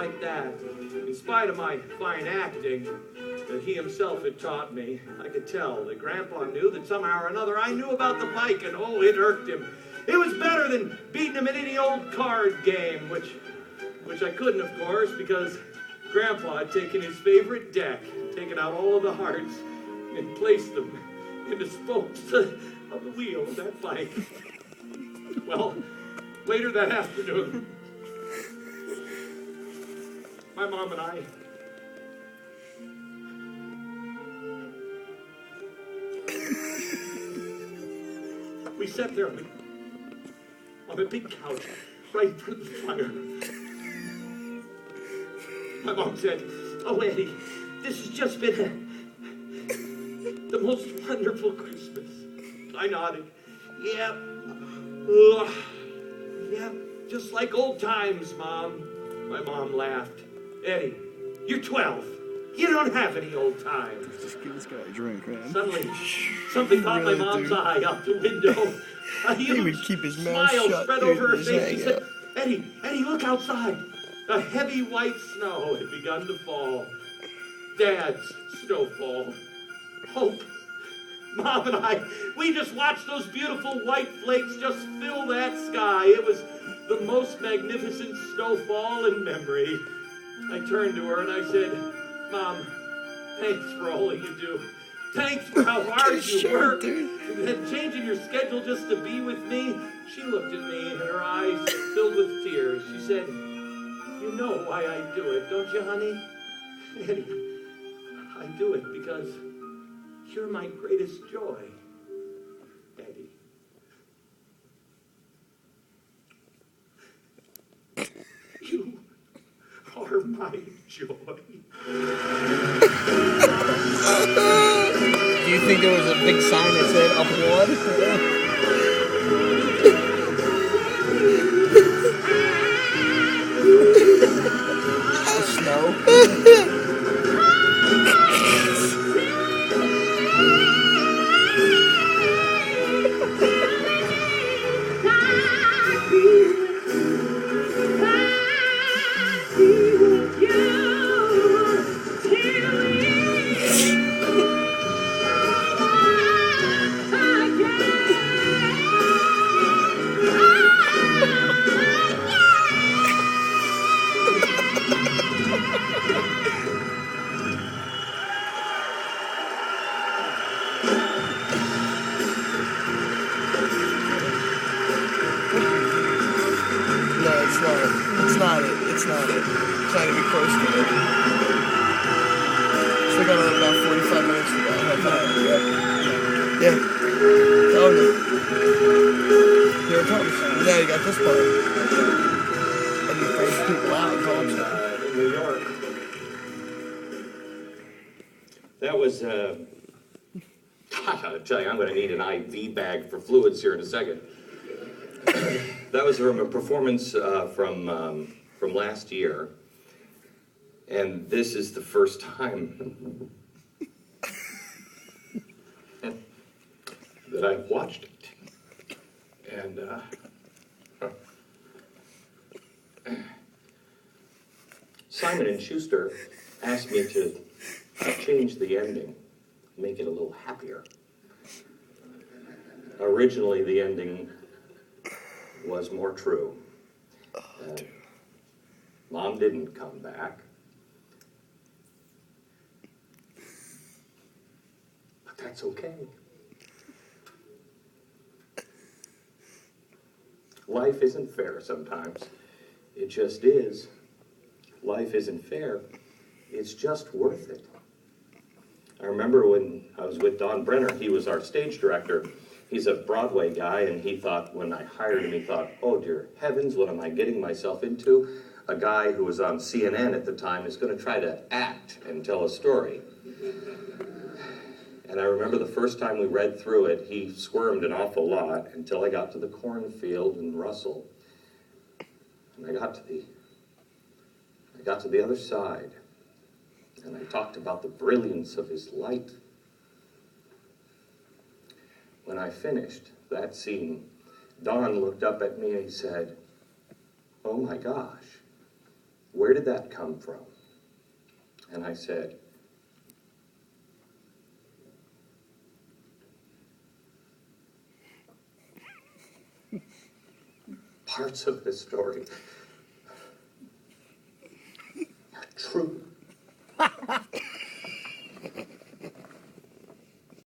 like that. In spite of my fine acting that he himself had taught me, I could tell that Grandpa knew that somehow or another I knew about the pike, and oh, it irked him. It was better than beating him at any old card game, which I couldn't, of course, because Grandpa had taken his favorite deck, taken out all of the hearts, and placed them in the spokes of the wheel of that pike. Well, later that afternoon, my mom and I we sat there on the big couch right in front of the fire. My mom said, "Oh, Eddie, this has just been the most wonderful Christmas." I nodded. "Yep. Yep, just like old times, Mom." My mom laughed. "Eddie, you're 12. You don't have any old times." Just give this guy a drink, man. Suddenly, something caught my mom's eye out the window. A He would huge keep his mouth smile shut, spread dude, over her and just face. She hang said, out. Eddie, look outside. A heavy white snow had begun to fall. Dad's snowfall. Hope. Mom and I, we just watched those beautiful white flakes just fill that sky. It was the most magnificent snowfall in memory. I turned to her and I said, "Mom, thanks for all that you do. Thanks for how hard you work and changing your schedule just to be with me." She looked at me and her eyes filled with tears. She said, "You know why I do it, don't you, honey?" "Eddie, I do it because you're my greatest joy, Eddie." You are my joy. Do you think there was a big sign that said applaud? Snow? It's not even close to it. Still got about 45 minutes to go. Yeah. Oh no. Here it comes. Now you got this part. And you face people out, don't you? In New York. That was, I'll tell you, I'm going to need an IV bag for fluids here in a second. That was a performance from last year, and this is the first time that I've watched it. And Simon & Schuster asked me to change the ending, make it a little happier. Originally, the ending was more true. Mom didn't come back. But that's okay. Life isn't fair sometimes. It just is. Life isn't fair. It's just worth it. I remember when I was with Don Brenner, he was our stage director. He's a Broadway guy, and he thought, when I hired him, he thought, "Oh, dear heavens, what am I getting myself into? A guy who was on CNN at the time is going to try to act and tell a story." And I remember the first time we read through it, he squirmed an awful lot until I got to the cornfield in Russell. And I got to the other side, and I talked about the brilliance of his light. When I finished that scene, Don looked up at me and he said, "Oh my gosh, where did that come from? And I said, parts of this story are true.